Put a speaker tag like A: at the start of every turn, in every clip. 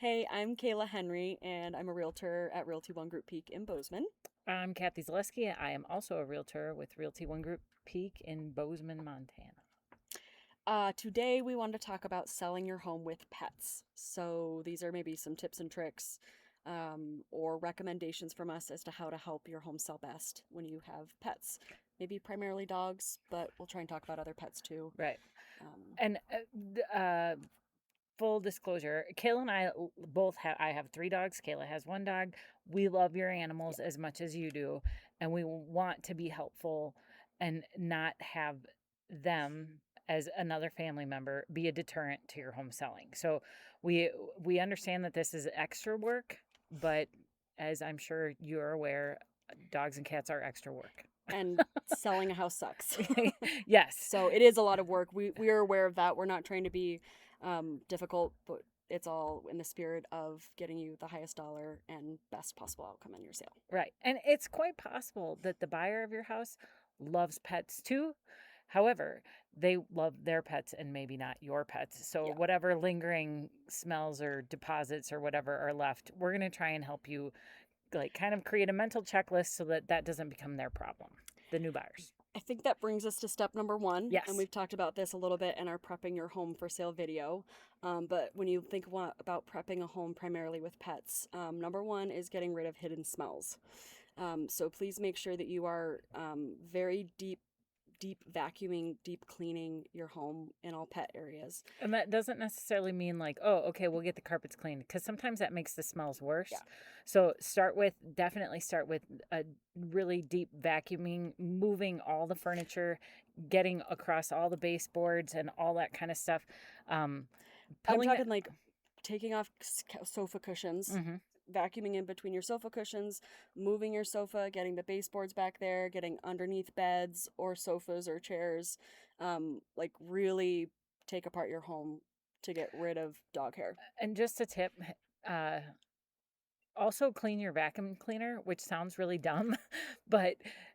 A: Hey, I'm Kayla Henry, and I'm a realtor at Realty One Group Peak in Bozeman.
B: I'm Kathy Zalewski. I am also a realtor with Realty One Group Peak in Bozeman, Montana.
A: Today, we wanted to talk about selling your home with pets. So, these are maybe some tips and tricks or recommendations from us as to how to help your home sell best when you have pets. Maybe primarily dogs, but we'll try and talk about other pets too.
B: Right.
A: Um,
B: And full disclosure, Kayla and I both have, I have 3 dogs. Kayla has 1 dog. We love your
A: yeah.
B: animals as much as you do. And we want to be helpful and not have them as another family member be a deterrent to your home selling. So we we understand that this is extra work, but as I'm sure you're aware, dogs and cats are extra work.
A: And selling a house sucks.
B: Yes.
A: So, it is a lot of work. We are aware of that. We're not trying to be difficult, but it's all in the spirit of getting you the highest dollar and best possible outcome in your sale.
B: Right. And it's quite possible that the buyer of your house loves pets too. However, they love their pets and maybe not your pets. So,
A: Yeah.
B: whatever lingering smells or deposits or whatever are left, we're going to try and help you, like, kind of create a mental checklist so that that doesn't become their problem, the new buyers.
A: I think that brings us to step number one, and
B: Yes.
A: we've talked about this a little bit in our prepping your home for sale video. But when you think about prepping a home primarily with pets, number one is getting rid of hidden smells. So please make sure that you are very deep vacuuming, deep cleaning your home in all pet areas.
B: And that doesn't necessarily mean like, oh, okay, we'll get the carpets cleaned because sometimes that makes the smells
A: Yeah.
B: worse. So definitely start with a really deep vacuuming, moving all the furniture, getting across all the baseboards and all that kind of stuff. Um,
A: I'm
B: pulling it.
A: talking like taking off sofa cushions,
B: Hmm.
A: vacuuming in between your sofa cushions, moving your sofa, getting the baseboards back there, getting underneath beds or sofas or chairs. Like really take apart your home to get rid of dog hair.
B: And just a tip, uh, also clean your vacuum cleaner, which sounds really dumb, but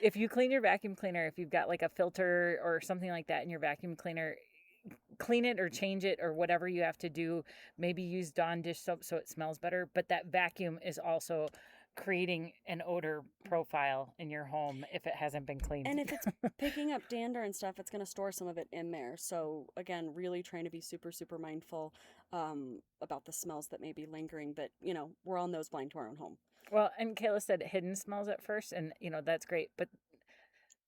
B: if you clean your vacuum cleaner, if you've got like a filter or something like that in your vacuum cleaner, clean it or change it or whatever you have to do. Maybe use Dawn dish soap so it smells better. But that vacuum is also creating an odor profile in your home if it hasn't been cleaned.
A: And if it's picking up dander and stuff, it's going to store some of it in there. So, again, really trying to be super mindful about the smells that may be lingering. But, we're all nose blind to our own home.
B: Well, and Kayla said hidden smells at first, and that's great, but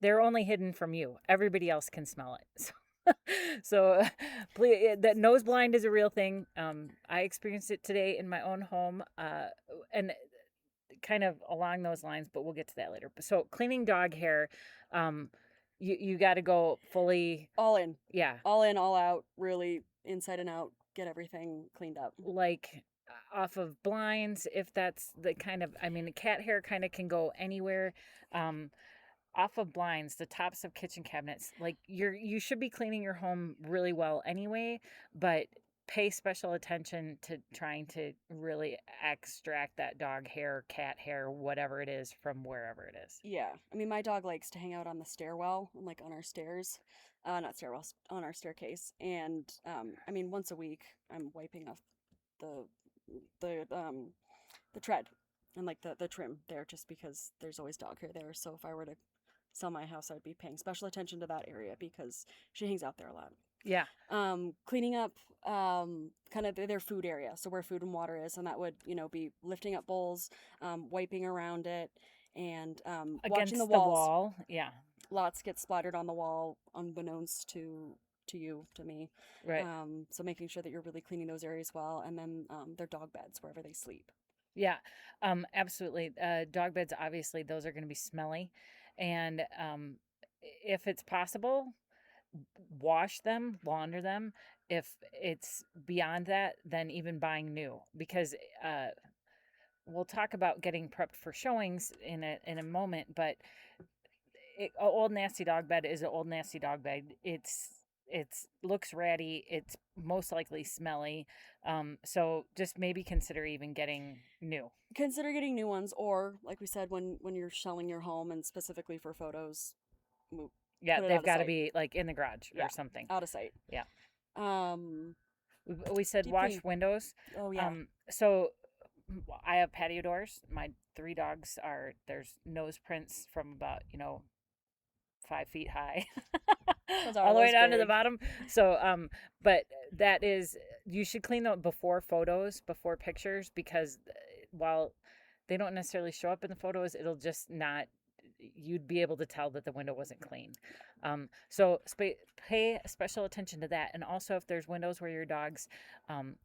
B: they're only hidden from you. Everybody else can smell it. So please, that nose blind is a real thing. I experienced it today in my own home, and kind of along those lines, but we'll get to that later. So cleaning dog hair, um, you got to go fully,
A: All in.
B: yeah,
A: All in, all out, really inside and out, get everything cleaned up.
B: like off of blinds, if that's the kind of, I mean, the cat hair kind of can go anywhere. Um, Off of blinds, the tops of kitchen cabinets, like you should be cleaning your home really well anyway, but pay special attention to trying to really extract that dog hair, cat hair, whatever it is from wherever it is.
A: Yeah. I mean, my dog likes to hang out on the stairwell, like on our stairs. Not stairwell, on our staircase. And, I mean, once a week, I'm wiping off the, the, um, the tread and like the trim there just because there's always dog hair there. So if I were to sell my house, I'd be paying special attention to that area because she hangs out there a lot.
B: Yeah.
A: Cleaning up kind of their food area, so where food and water is, and that would be lifting up bowls, wiping around it, and watching the
B: Against the
A: walls.
B: wall. Yeah.
A: Lots get splattered on the wall, unbeknownst to you, to me.
B: Right.
A: So making sure that you're really cleaning those areas well, and then their dog beds wherever they sleep.
B: Yeah. Absolutely. Dog beds, obviously, those are going to be smelly. And if it's possible, wash them, launder them. If it's beyond that, then even buying new, because we'll talk about getting prepped for showings in a moment. But a old nasty dog bed is an old nasty dog bed. It's looks ratty. It's most likely smelly. So just maybe consider even getting new.
A: Consider getting new ones, or like we said, when you're selling your home and specifically for photos,
B: Yeah,
A: put it
B: they've
A: out of
B: got to
A: sight.
B: be like in the garage
A: Yeah,
B: or something.
A: out of sight.
B: Yeah.
A: Um,
B: We said
A: Deep
B: wash
A: clean.
B: windows.
A: Oh yeah.
B: So I have patio doors. My 3 dogs there's nose prints from about, 5 feet high,
A: Those
B: all
A: are
B: the way
A: those
B: down to the
A: big.
B: bottom. So, but that is, you should clean them before photos, before pictures, because while they don't necessarily show up in the photos, it'll just not, you'd be able to tell that the window wasn't clean. So pay special attention to that. And also, if there's windows where your dogs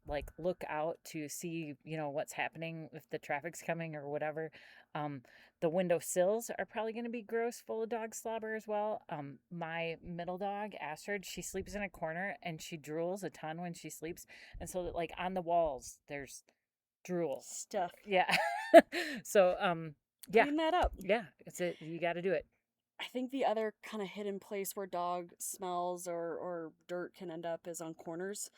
B: like look out to see, what's happening, if the traffic's coming or whatever. Um, the window sills are probably going to be gross, full of dog slobber as well. My middle dog, Astrid, she sleeps in a corner and she drools a ton when she sleeps. And so, that, like, on the walls, there's drool.
A: Stuff.
B: Yeah. So, yeah,
A: Clean that up.
B: yeah, you got to do it.
A: I think the other kind of hidden place where dog smells or dirt can end up is on corners.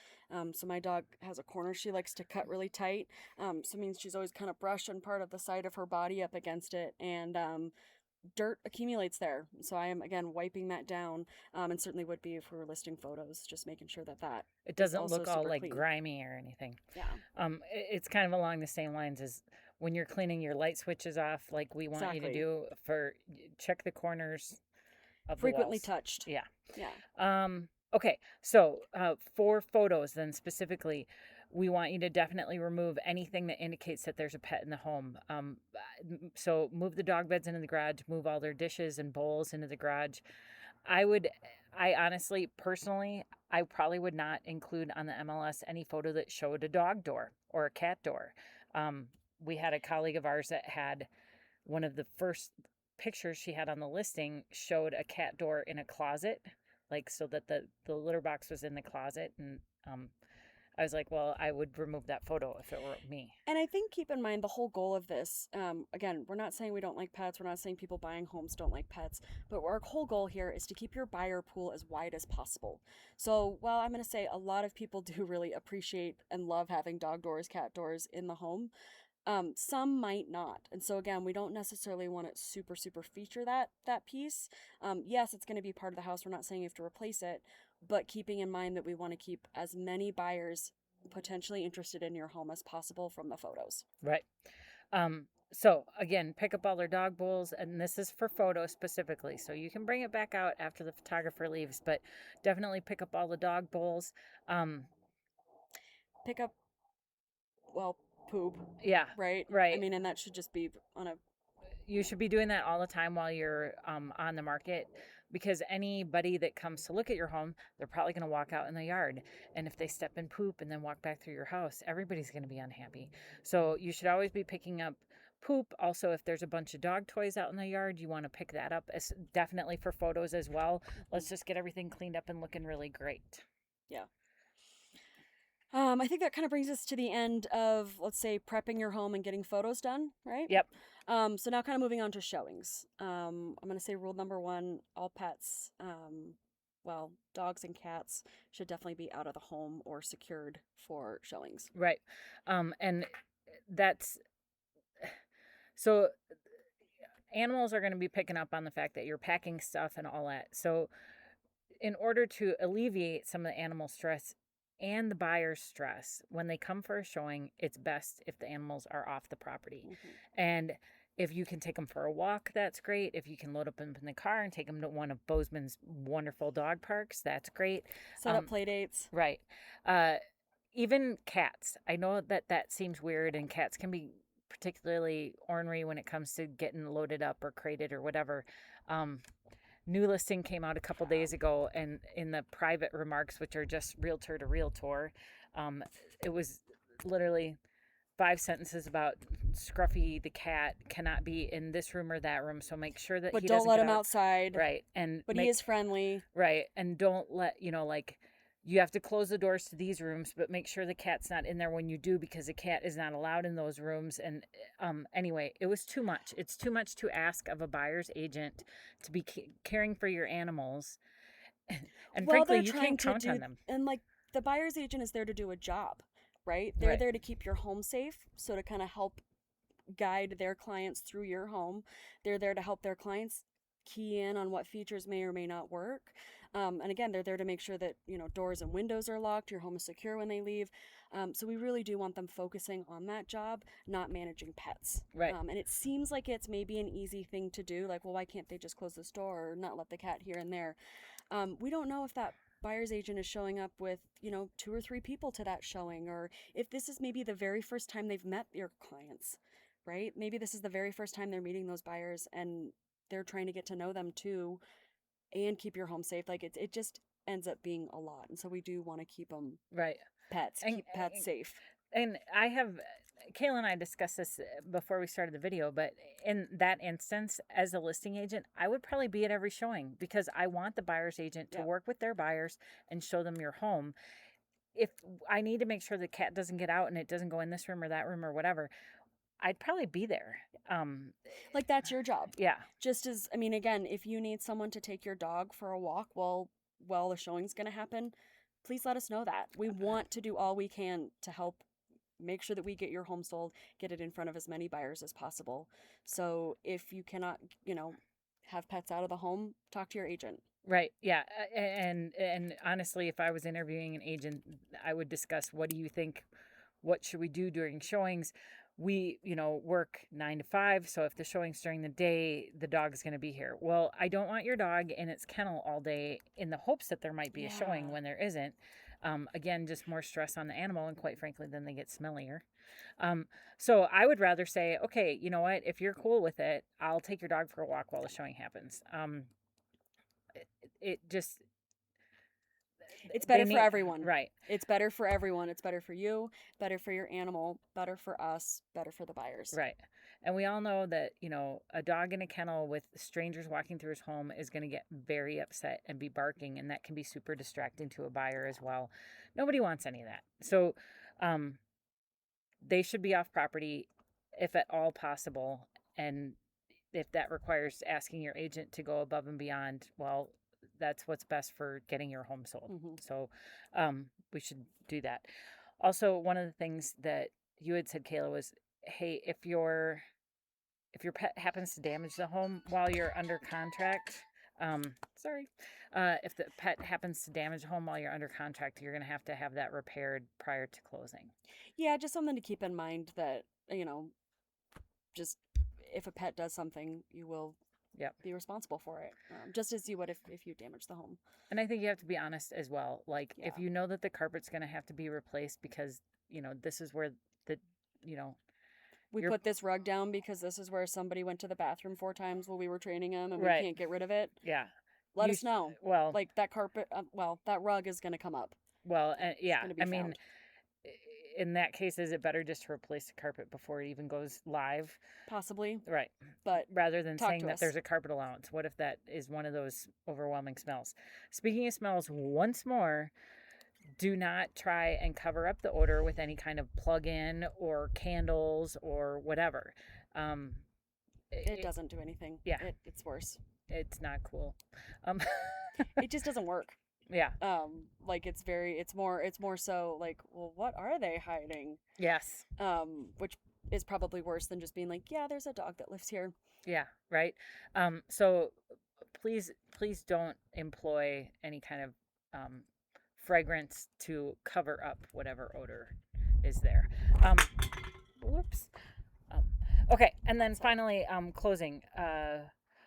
A: So my dog has a corner she likes to cut really tight. So it means she's always kind of brushing part of the side of her body up against it, and dirt accumulates there. So I am again wiping that down, and certainly would be if we were listing photos, just making sure that that
B: It
A: is
B: doesn't
A: also
B: look all
A: super
B: like
A: clean.
B: grimy or anything.
A: Yeah,
B: It's kind of along the same lines as when you're cleaning your light switches off, like we want you to
A: exactly.
B: do check the corners of the
A: Frequently
B: walls.
A: touched.
B: Yeah.
A: Yeah.
B: Okay. So for photos, then specifically, we want you to definitely remove anything that indicates that there's a pet in the home. So move the dog beds into the garage, move all their dishes and bowls into the garage. I would, I honestly, personally, I probably would not include on the MLS any photo that showed a dog door or a cat door. Um, we had a colleague of ours that had one of the first pictures she had on the listing showed a cat door in a closet, like so that the litter box was in the closet. And I was like, well, I would remove that photo if it were me.
A: And I think keep in mind the whole goal of this. Again, we're not saying we don't like pets. We're not saying people buying homes don't like pets. But our whole goal here is to keep your buyer pool as wide as possible. So, while I'm going to say a lot of people do really appreciate and love having dog doors, cat doors in the home, some might not. And so again, we don't necessarily want to super feature that piece. Yes, it's going to be part of the house. We're not saying you have to replace it, but keeping in mind that we want to keep as many buyers potentially interested in your home as possible from the photos.
B: Right. So again, pick up all their dog bowls, and this is for photos specifically. So you can bring it back out after the photographer leaves, but definitely pick up all the dog bowls. Um,
A: Pick up, well, poop,
B: yeah,
A: right? I
B: right.
A: mean, and that should just be on a
B: You should be doing that all the time while you're on the market, because anybody that comes to look at your home, they're probably going to walk out in the yard. And if they step in poop and then walk back through your house, everybody's going to be unhappy. So you should always be picking up poop. Also, if there's a bunch of dog toys out in the yard, you want to pick that up, as definitely for photos as well. Let's just get everything cleaned up and looking really great.
A: yeah. I think that kind of brings us to the end of, let's say, prepping your home and getting photos done, right?
B: Yep.
A: So now kind of moving on to showings. I'm going to say rule number one, all pets, well, dogs and cats should definitely be out of the home or secured for showings.
B: Right. And that's so animals are going to be picking up on the fact that you're packing stuff and all that. So in order to alleviate some of the animal stress and the buyer's stress, when they come for a showing, it's best if the animals are off the property. And if you can take them for a walk, that's great. If you can load up in the car and take them to one of Bozeman's wonderful dog parks, that's great.
A: Set up play dates.
B: Right. Even cats. I know that seems weird, and cats can be particularly ornery when it comes to getting loaded up or crated or whatever. New listing came out a couple days ago, and in the private remarks, which are just realtor to realtor, it was literally 5 sentences about Scruffy the cat cannot be in this room or that room, so make sure that
A: But
B: he
A: don't
B: doesn't
A: let
B: get
A: him
B: out.
A: outside.
B: Right. And
A: But he is friendly.
B: right, and don't let like, you have to close the doors to these rooms, but make sure the cat's not in there when you do, because the cat is not allowed in those rooms. And anyway, it was too much. It's too much to ask of a buyer's agent to be caring for your animals. And
A: Well,
B: frankly,
A: they're
B: you
A: trying
B: can't
A: to
B: count
A: do,
B: on them.
A: and like the buyer's agent is there to do a job, right? They're
B: Right.
A: there to keep your home safe. So to kind of help guide their clients through your home. They're there to help their clients key in on what features may or may not work. And again, they're there to make sure that, doors and windows are locked, your home is secure when they leave. So we really do want them focusing on that job, not managing pets.
B: Right.
A: And it seems like it's maybe an easy thing to do. Like, well, why can't they just close this door or not let the cat here and there? We don't know if that buyer's agent is showing up with, 2 or 3 people to that showing, or if this is maybe the very first time they've met your clients, right? Maybe this is the very first time they're meeting those buyers and they're trying to get to know them too and keep your home safe. Like it just ends up being a lot. And so we do want to keep them
B: Right.
A: pets,
B: And,
A: keep pets safe.
B: and I have, Kaila and I discussed this before we started the video, but in that instance, as a listing agent, I would probably be at every showing because I want the buyer's agent to
A: Yep.
B: work with their buyers and show them your home. If I need to make sure the cat doesn't get out and it doesn't go in this room or that room or whatever, I'd probably be there.
A: Like that's your job.
B: Yeah.
A: Just as, I mean, again, if you need someone to take your dog for a walk while the showing's going to happen, please let us know that. We want to do all we can to help make sure that we get your home sold, get it in front of as many buyers as possible. So if you cannot, have pets out of the home, talk to your agent.
B: Right. Yeah. And honestly, if I was interviewing an agent, I would discuss, what do you think? What should we do during showings? We, work 9 to 5. So if the showing's during the day, the dog's going to be here. Well, I don't want your dog in its kennel all day in the hopes that there might be a showing
A: Yeah.
B: when there isn't. Again, just more stress on the animal. And quite frankly, then they get smellier. So I would rather say, okay, you know what? If you're cool with it, I'll take your dog for a walk while the showing happens. It just,
A: It's
B: they
A: better for
B: need,
A: everyone.
B: right.
A: It's better for everyone. It's better for you, better for your animal, better for us, better for the buyers.
B: Right. And we all know that, a dog in a kennel with strangers walking through his home is going to get very upset and be barking, and that can be super distracting to a buyer as well. Nobody wants any of that. So they should be off property if at all possible. And if that requires asking your agent to go above and beyond, well, that's what's best for getting your home sold.
A: Mm-hmm.
B: So we should do that. Also, one of the things that you had said, Kaila, was, hey, if your pet happens to damage the home while you're under contract, if the pet happens to damage the home while you're under contract, you're going to have that repaired prior to closing.
A: Yeah, just something to keep in mind that, just if a pet does something, you will be responsible for it, just as you would if you damage the home.
B: And I think you have to be honest as well. Like, if you know that the carpet's going to have to be replaced because, this is where
A: we put this rug down because this is where somebody went to the bathroom 4 times while we were training them and we can't get rid of it.
B: Yeah.
A: Let us know.
B: Well,
A: like that carpet, that rug is going to come up.
B: Well, yeah. I mean,
A: found.
B: In that case, is it better just to replace the carpet before it even goes live?
A: Possibly.
B: Right.
A: But
B: rather than saying that there's a carpet allowance, what if that is one of those overwhelming smells? Speaking of smells, once more, do not try and cover up the odor with any kind of plug-in or candles or whatever.
A: It doesn't do anything.
B: Yeah.
A: It's worse.
B: It's not cool.
A: It just doesn't work.
B: Yeah.
A: Like it's more so like, well, what are they hiding?
B: Yes.
A: Which is probably worse than just being like, yeah, there's a dog that lives here.
B: Yeah. Right. So please don't employ any kind of, fragrance to cover up whatever odor is there. Whoops. Okay. And then finally, closing,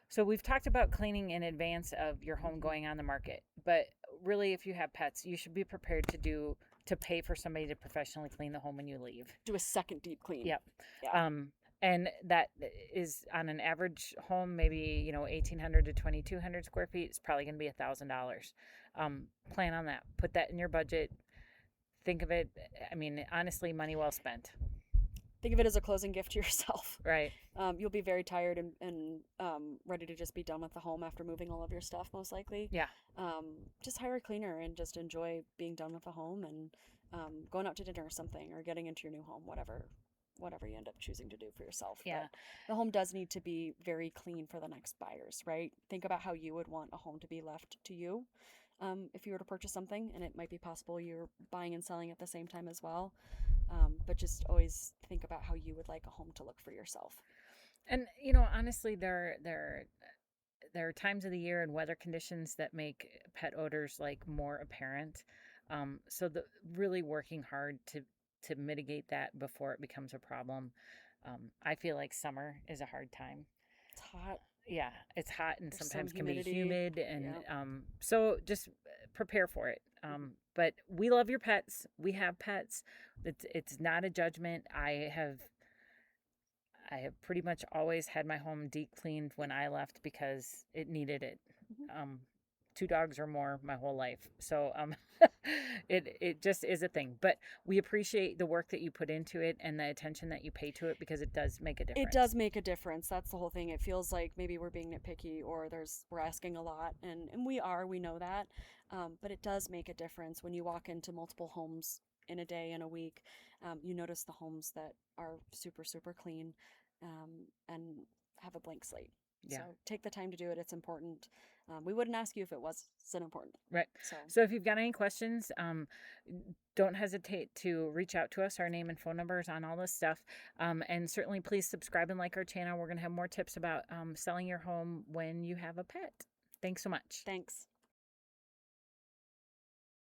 B: so we've talked about cleaning in advance of your home going on the market, but really, if you have pets, you should be prepared to pay for somebody to professionally clean the home when you leave.
A: Do a second deep clean.
B: Yep.
A: Yeah.
B: And that is on an average home, maybe 1,800 to 2,200 square feet. It's probably going to be $1,000. Plan on that. Put that in your budget. Think of it. I mean, honestly, money well spent.
A: Think of it as a closing gift to yourself.
B: Right.
A: You'll be very tired and ready to just be done with the home after moving all of your stuff, most likely.
B: Yeah.
A: Just hire a cleaner and just enjoy being done with the home and going out to dinner or something, or getting into your new home, whatever you end up choosing to do for yourself.
B: Yeah.
A: But the home does need to be very clean for the next buyers, right? Think about how you would want a home to be left to you. If you were to purchase something, and it might be possible you're buying and selling at the same time as well. But just always think about how you would like a home to look for yourself.
B: And honestly, there there are times of the year and weather conditions that make pet odors like more apparent. So the really working hard to mitigate that before it becomes a problem. I feel like summer is a hard time.
A: It's hot.
B: Yeah, it's hot and
A: There's some
B: sometimes can be
A: humidity.
B: humid, and
A: Yeah.
B: so just prepare for it. But we love your pets. We have pets. It's not a judgment. I have pretty much always had my home deep cleaned when I left because it needed it.
A: Mhm.
B: Um, two dogs or more my whole life, so it just is a thing. But we appreciate the work that you put into it and the attention that you pay to it because it does make a
A: It
B: difference.
A: does make a difference. That's the whole thing. It feels like maybe we're being nitpicky or we're asking a lot, and we know that. But it does make a difference when you walk into multiple homes in a day, in a week. You notice the homes that are super, super clean, and have a blank slate. So
B: Yeah.
A: take the time to do it. It's important. We wouldn't ask you if it wasn't important.
B: Right.
A: So
B: So if you've got any questions, don't hesitate to reach out to us. Our name and phone numbers on all this stuff. And certainly please subscribe and like our channel. We're going to have more tips about selling your home when you have a pet. Thanks so much.
A: thanks.